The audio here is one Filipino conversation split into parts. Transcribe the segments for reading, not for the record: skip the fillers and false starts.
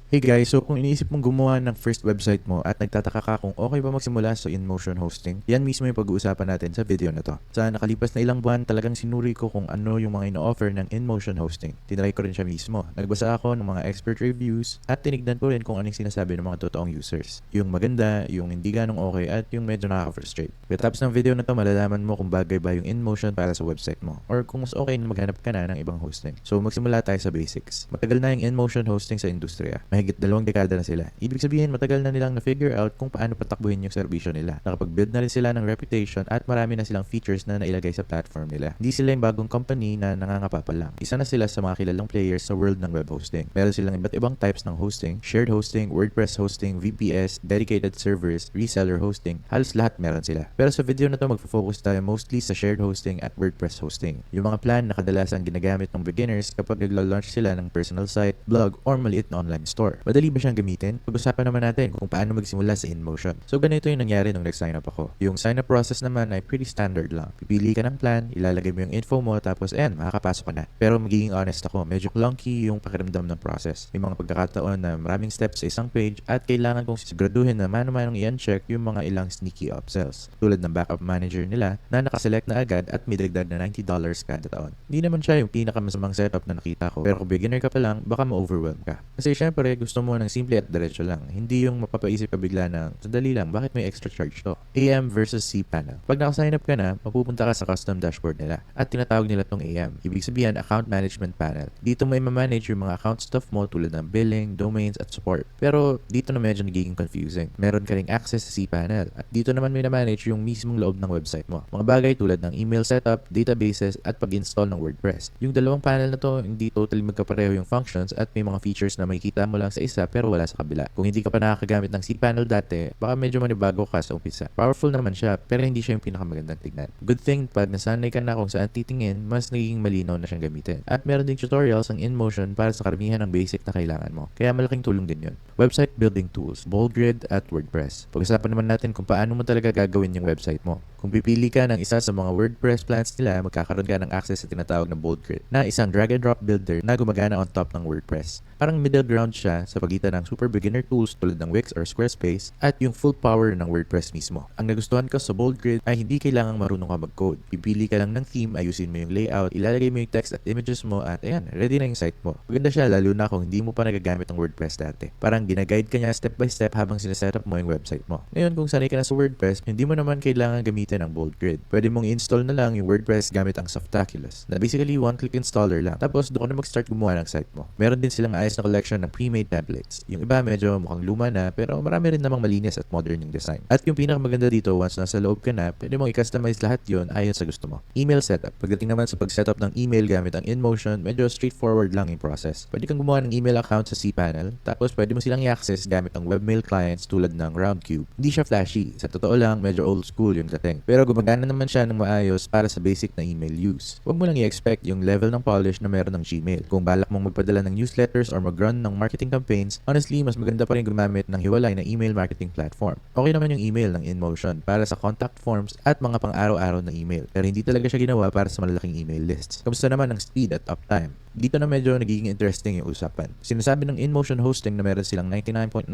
Hey guys, so kung iniisip mong gumawa ng first website mo at nagtataka ka kung okay ba magsimula sa InMotion hosting, yan mismo yung pag-uusapan natin sa video na to. Sa nakalipas na ilang buwan, talagang sinuri ko kung ano yung mga ino-offer ng InMotion hosting. Tinry ko rin siya mismo. Nagbasa ako ng mga expert reviews at tinignan ko rin kung anong sinasabi ng mga totoong users. Yung maganda, yung hindi ganong okay at yung medyo nakaka-frustrate. Pagkatapos ng video na to, malalaman mo kung bagay ba yung InMotion para sa website mo or kung mas okay na maghanap ka na ng ibang hosting. So magsimula tayo sa basics. Matagal na yung InMotion hosting sa industriya. Mahigit 2 dekada na sila. Ibig sabihin, matagal na nilang na-figure out kung paano patakbuhin yung serbisyo nila. Nakapag-build na rin sila ng reputation at marami na silang features na nailagay sa platform nila. Hindi sila yung bagong company na nangangapa pa lang. Isa na sila sa mga kilalang players sa world ng web hosting. Meron silang iba't ibang types ng hosting, shared hosting, WordPress hosting, VPS, dedicated servers, reseller hosting. Halos lahat meron sila. Pero sa video na to, magfo-focus tayo mostly sa shared hosting at WordPress hosting. Yung mga plan na kadalasan ginagamit ng beginners kapag nagla-launch sila ng personal site, blog, or maliit na online store. Madali ba siyang gamitin? Pag-usapan naman natin kung paano magsimula sa InMotion. So ganito yung nangyari nung nag-sign up ako. Yung sign up process naman ay pretty standard lang. Pipili ka ng plan, ilalagay mo yung info mo, tapos makakapasok ka na. Pero magiging honest ako, medyo clunky yung pakiramdam ng process. May mga pagkakataon na maraming steps sa isang page at kailangan kong siguraduhin na mano-manong i-uncheck yung mga ilang sneaky upsells. Tulad ng backup manager nila na nakaselect na agad at may dagdag na $90 kada taon. Hindi naman siya yung pinakamasamang setup na nakita ko. Pero kung beginner ka pa lang, baka ma-overwhelm ka. Kasi syempre, gusto mo ng simple at diretso lang. Hindi yung mapapaisip ka bigla ng, sandali lang, bakit may extra charge to? AM versus cPanel. Pag nakasign up ka na, mapupunta ka sa custom dashboard nila at tinatawag nila tong AM. Ibig sabihin, Account Management Panel. Dito mo i-manage yung mga account stuff mo tulad ng billing, domains, at support. Pero dito na medyo nagiging confusing. Meron ka ring access sa cPanel at dito naman may na-manage yung mismong loob ng website mo. Mga bagay tulad ng email setup, databases, at pag-install ng WordPress. Yung dalawang panel na to, hindi totally magkapareho yung functions at may mga features na makikita mo lang sa isa pero wala sa kabila. Kung hindi ka pa nakakagamit ng cPanel dati, baka medyo manibago ka sa umpisa. Powerful naman siya, pero hindi siya yung pinakamagandang tignan. Good thing, pag nasanay ka na kung saan titingin, mas nagiging malinaw na siyang gamitin. At meron ding tutorials ang InMotion para sa karamihan ng basic na kailangan mo. Kaya malaking tulong din yun. Website building tools, BoldGrid at WordPress. Pag-usapan naman natin kung paano mo talaga gagawin yung website mo. Kung pipili ka ng isa sa mga WordPress plans nila, magkakaroon ka ng access sa tinatawag na BoldGrid na isang drag and drop builder na gumagana on top ng WordPress. Parang middle ground siya sa pagitan ng super beginner tools tulad ng Wix or Squarespace at yung full power ng WordPress mismo. Ang nagustuhan ko sa BoldGrid ay hindi kailangang marunong ka mag-code. Pipili ka lang ng theme, ayusin mo yung layout, ilalagay mo yung text at images mo at ready na yung site mo. Maganda siya lalo na kung hindi mo pa nagagamit ng WordPress dati. Parang ginaguide ka niya step by step habang sineset up mo yung website mo. Ngayon kung sanay ka na sa WordPress, hindi mo naman kailangan gamitin ang BoldGrid. Pwede mong i-install na lang yung WordPress gamit ang Softaculous na basically one-click installer lang. Tapos doon ka na mag-start gumawa ng site mo. Meron din silang ayos na collection ng pre-made templates. Yung iba medyo mukhang luma na pero marami rin namang malinis at modern yung design. At yung pinakamaganda dito, once nasa loob ka na, pwede mong i-customize lahat yon ayon sa gusto mo. Email setup. Pagdating naman sa pag-setup ng email gamit ang InMotion, medyo straightforward lang yung process. Pwede kang gumawa ng email account sa cPanel, tapos pwede mo silang i-access gamit ang webmail clients tulad ng Roundcube. Hindi siya flashy. Sa totoo lang, medyo old school yung dating. Pero gumagana naman siya ng maayos para sa basic na email use. Huwag mo lang i-expect yung level ng polish na meron ng Gmail. Kung balak mong magpadala ng newsletters or mag-run ng marketing campaigns, honestly, mas maganda pa rin gumamit ng hiwalay na email marketing platform. Okay naman yung email ng InMotion para sa contact forms at mga pang-araw-araw na email. Pero hindi talaga siya ginawa para sa malalaking email lists. Kamusta naman ang speed at uptime? Dito na medyo nagiging interesting yung usapan. Sinasabi ng InMotion Hosting na meron silang 99.9%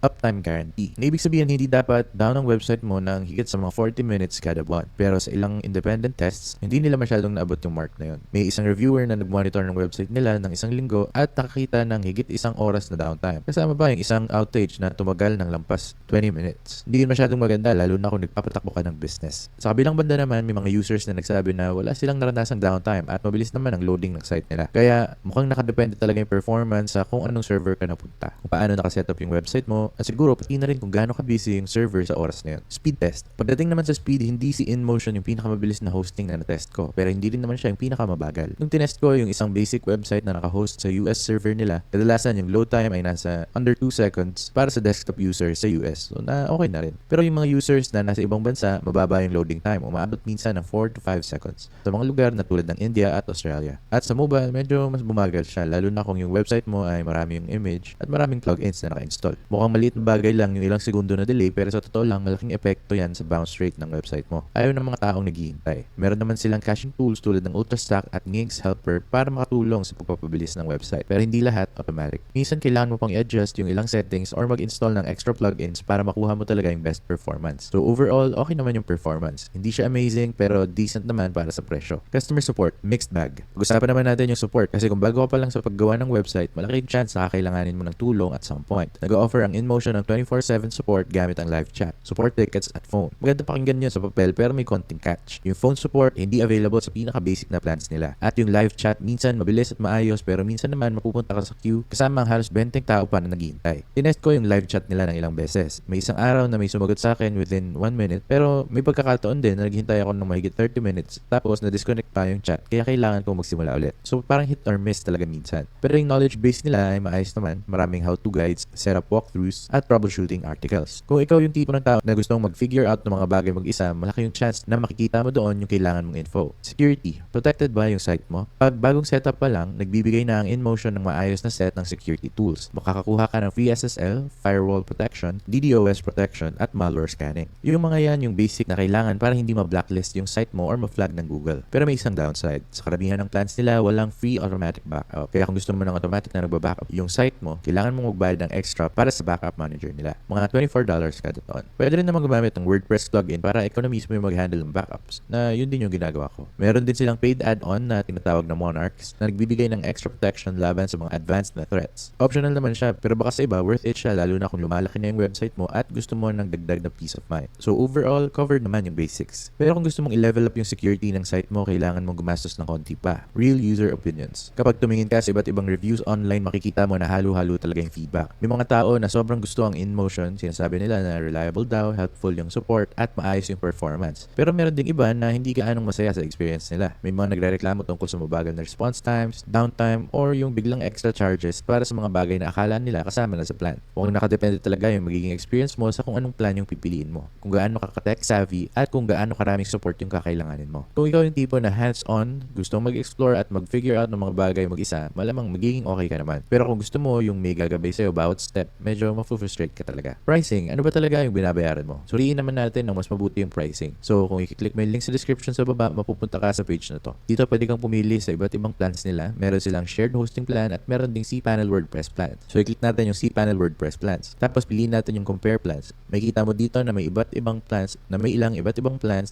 uptime guarantee. Na ibig sabihin, hindi dapat down ang website mo ng higit sa mga 40 minutes kada buwan. Pero sa ilang independent tests, hindi nila masyadong naabot yung mark na yun. May isang reviewer na nag-monitor ng website nila ng isang linggo at nakakita ng higit isang oras na downtime. Kasama ba yung isang outage na tumagal ng lampas 20 minutes? Hindi yun masyadong maganda lalo na kung nagpapatakbo ka ng business. Sa kabilang banda naman, may mga users na nagsabi na wala silang naranasang downtime at mabilis naman ang loading ng site nila. Kaya mukhang nakadepende talaga yung performance sa kung anong server ka napunta, kung paano nakasetup yung website mo, at siguro pati na rin kung gaano ka-busy yung server sa oras na yun. Speed test. Pagdating naman sa speed, hindi si InMotion yung pinakamabilis na hosting na na-test ko, pero hindi rin naman siya yung pinakamabagal. Nung tinest ko yung isang basic website na naka-host sa US server nila, kadalasan yung load time ay nasa under 2 seconds para sa desktop user sa US. So na okay na rin. Pero yung mga users na nasa ibang bansa, mababa yung loading time. Umaabot minsan ng 4 to 5 seconds sa mga lugar na tulad ng India at Australia. At sa mobile, medyo mas bumagal siya lalo na kung yung website mo ay marami yung image at maraming daming plugins na naka-install. Mukhang maliit na bagay lang yung ilang segundo na delay, pero sa totoo lang malaking epekto yan sa bounce rate ng website mo. Ayaw ng mga taong naghihintay. Meron naman silang caching tools tulad ng Ultrastack at Nginx Helper para makatulong sa pagpapabilis ng website. Pero hindi lahat automatic. Minsan kailangan mo pang i-adjust yung ilang settings or mag-install ng extra plugins para makuha mo talaga yung best performance. So overall, okay naman yung performance. Hindi siya amazing pero decent naman para sa presyo. Customer support, mixed bag. Pag-usapan naman natin yung support kasi kung bago ka pa lang sa paggawa ng website, malaking chance na kakailanganin mo ng tulong at some point. Nag-offer ang InMotion ng 24/7 support gamit ang live chat, support tickets at phone. Maganda pakinggan yun sa papel pero may konting catch. Yung phone support hindi available sa pinaka-basic na plans nila. At yung live chat minsan mabilis at maayos pero minsan naman mapupunta ka sa queue kasama ang halos 20 tao pa na naghihintay. Tinest ko yung live chat nila ng ilang beses. May isang araw na may sumagot sa akin within 1 minute pero may pagkakataon din na naghintay ako ng mahigit 30 minutes tapos na-disconnect pa yung chat kaya kailangan kong magsimula ulit. So parang hit or miss talaga minsan. Pero yung knowledge base nila ay maayos naman. Maraming how-to guides, setup walkthroughs at troubleshooting articles. Kung ikaw yung tipo ng tao na gustong mag-figure out ng mga bagay mag-isa, malaki yung chance na makikita mo doon yung kailangan mong info. Security. Protected ba yung site mo? Pag bagong setup pa lang, nagbibigay na ang InMotion ng maayos na set ng security tools. Makakakuha ka ng free SSL, firewall protection, DDoS protection, at malware scanning. Yung mga yan yung basic na kailangan para hindi ma-blacklist yung site mo or ma-flag ng Google. Pero may isang downside. Sa karamihan ng plans nila, walang free automatic backup. Kaya kung gusto mo ng automatic na nagba-backup yung site mo, kailangan mong magbayad ng extra para sa backup manager nila. Mga $24 kada taon. Pwede rin naman gumamit ng WordPress plugin para ikaw na mismo yung mag-handle ng backups na yun din yung ginagawa ko. Meron din silang paid add-on na tinatawag na Monarchs na nagbibigay ng extra protection laban sa mga advanced na threats. Optional naman siya pero baka sa iba worth it siya lalo na kung lumalaki na yung website mo at gusto mo ng dagdag na peace of mind. So overall, covered naman yung basics. Pero kung gusto mong i-level up yung security ng site mo, kailangan mong gumastos ng konti pa. Real user opinions. Kapag tumingin ka sa iba't ibang reviews online, makikita mo na halo-halo talaga yung feedback. May mga tao na sobrang gusto ang InMotion, sinasabi nila na reliable daw, helpful yung support, at maayos yung performance. Pero meron ding iba na hindi gaanong masaya sa experience nila. May mga nagrereklamo tungkol sa mabagal na response times, downtime, or yung biglang extra charges para sa mga bagay na akala nila kasama na sa plan. Mukhang nakadepende talaga yung magiging experience mo sa kung anong plan yung pipiliin mo, kung gaano ka tech savvy, at kung gaano karaming support yung kakailanganin mo. Kung ikaw yung tipo na hands-on, gusto mag-explore at mag-figure out ng mga bagay mag-isa, malamang magiging okay ka naman. Pero kung gusto mo yung may gagabay sa'yo bawat step, medyo ma-frustrate ka talaga. Pricing, ano ba talaga yung binabayaran mo? Suriin naman natin ng mas mabuti yung pricing. So kung i-click mo yung link sa description sa baba, mapupunta ka sa page na to. Dito pwede kang pumili sa iba't ibang plans nila. Meron silang shared hosting plan at meron ding cPanel WordPress plan. So i-click natin yung cPanel WordPress plans. Tapos piliin natin yung compare plans. Makikita mo dito na may iba't ibang plans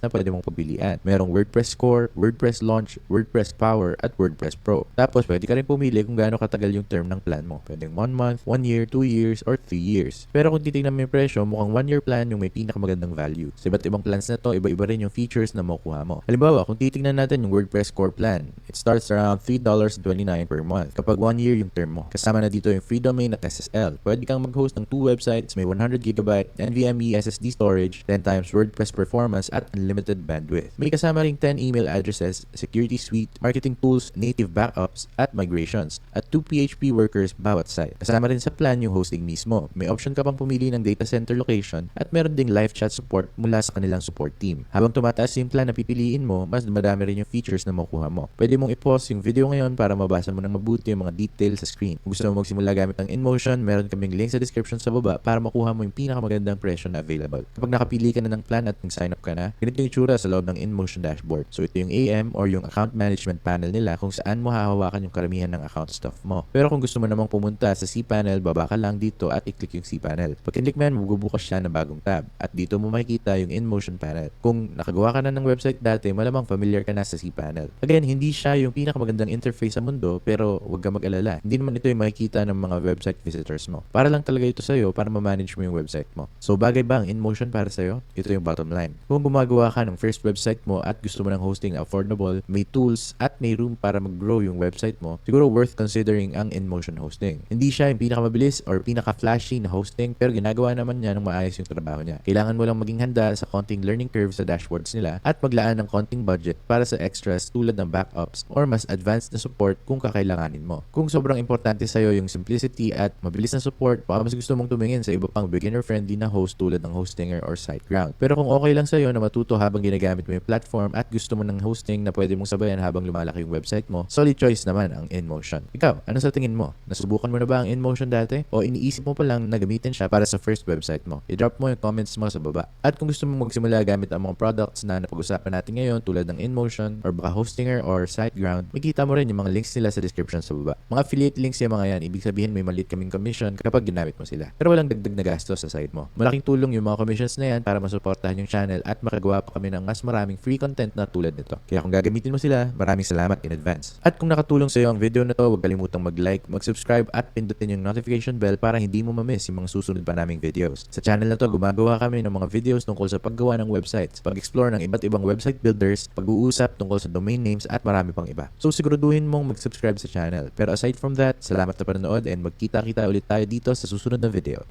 na pwede mong pagpilian. Merong WordPress Core, WordPress Launch, WordPress Power at WordPress Pro. Tapos pwede ka rin pumili kung gaano katagal yung term ng plan mo. Pwedeng 1 month, 1 year, 2 years, or 3 years. Pero kung titignan mo yung presyo, mukhang 1 year plan yung may pinakamagandang value. Sa iba't ibang plans na to, iba-iba rin yung features na makukuha mo. Halimbawa, kung titignan natin yung WordPress Core plan, it starts around $3.29 per month kapag 1 year yung term mo. Kasama na dito yung free domain at SSL. Pwede kang mag-host ng 2 websites, may 100GB NVMe SSD storage, 10 times WordPress performance at unlimited bandwidth. May kasama ring 10 email addresses, security suite, marketing tools, native backups, at migrations, at 2 PHP workers bawat site. Kasama rin sa plan yung hosting mismo. May option ka pang pumili ng data center location at meron ding live chat support mula sa kanilang support team. Habang tumataas yung plan na pipiliin mo, mas madami rin yung features na makuha mo. Pwede mong i-pause yung video ngayon para mabasa mo ng mabuti yung mga details sa screen. Kung gusto mo magsimula gamit ng InMotion, meron kaming link sa description sa baba para makuha mo yung pinakamagandang presyo na available. Kapag nakapili ka na ng plan at nag-sign up ka na, ganito yung itsura sa loob ng InMotion dashboard. So ito yung AM or yung account management panel nila kung saan mo hahawakan yung karamihan ng account stuff mo. Pero kung gusto mo namang pumunta sa cPanel, baba ka lang dito at i-click yung cPanel. Pag click mo yan, magbubukas siya na bagong tab at dito mo makikita yung InMotion panel. Kung nakagawa ka na ng website dati, malamang familiar ka na sa cPanel. Again, hindi siya yung pinakamagandang interface sa mundo pero huwag ka mag-alala. Hindi naman ito yung makikita ng mga website visitors mo. Para lang talaga ito sa'yo para ma-manage mo yung website mo. So bagay ba ang InMotion para sa'yo? Ito yung bottom line. Kung gumagawa ka ng first website mo at gusto mo ng hosting na affordable, may tools at may room para mag-grow yung website mo, siguro worth considering ang InMotion hosting. Hindi siya yung pinakamabilis or pinaka-flashy na hosting pero ginagawa naman niya ng maayos yung trabaho niya. Kailangan mo lang maging handa sa konting learning curve sa dashboards nila at maglaan ng konting budget para sa extras tulad ng backups or mas advanced na support kung kakailanganin mo. Kung sobrang importante sa'yo yung simplicity at mabilis na support, baka mas gusto mong tumingin sa iba pang beginner-friendly na host tulad ng Hostinger or SiteGround. Pero kung okay lang sa'yo na matuto habang ginagamit mo yung platform at gusto mo ng hosting na pwede mong sabayan habang lumalaki yung website mo, solid choice naman ang InMotion. Ikaw, ano sa tingin mo? Nasubukan mo na ba ang InMotion InMotion dati o iniisip mo pa lang na gamitin siya para sa first website mo, i-drop mo yung comments mo sa baba. At kung gusto mo magsimula gamit ang mga products na napag-usapan natin ngayon tulad ng InMotion or baka Hostinger or SiteGround, makita mo rin yung mga links nila sa description sa baba. Mga affiliate links yung mga yan, ibig sabihin may maliit kaming commission kapag ginamit mo sila. Pero walang dagdag na gastos sa site mo. Malaking tulong yung mga commissions na yan para masuportahan yung channel at makagawa pa kami ng mas maraming free content na tulad nito. Kaya kung gagamitin mo sila, maraming salamat in advance. At kung nakatulong sa iyo ang video na to, huwag kalimutang mag-like, mag-subscribe at pindutin yung notification bell para hindi mo ma-miss yung mga susunod pa naming videos. Sa channel na to, gumagawa kami ng mga videos tungkol sa paggawa ng websites, pag-explore ng iba't ibang website builders, pag-uusap tungkol sa domain names at marami pang iba. So siguraduhin mong mag-subscribe sa channel. Pero aside from that, salamat sa panonood and magkita-kita ulit tayo dito sa susunod na video.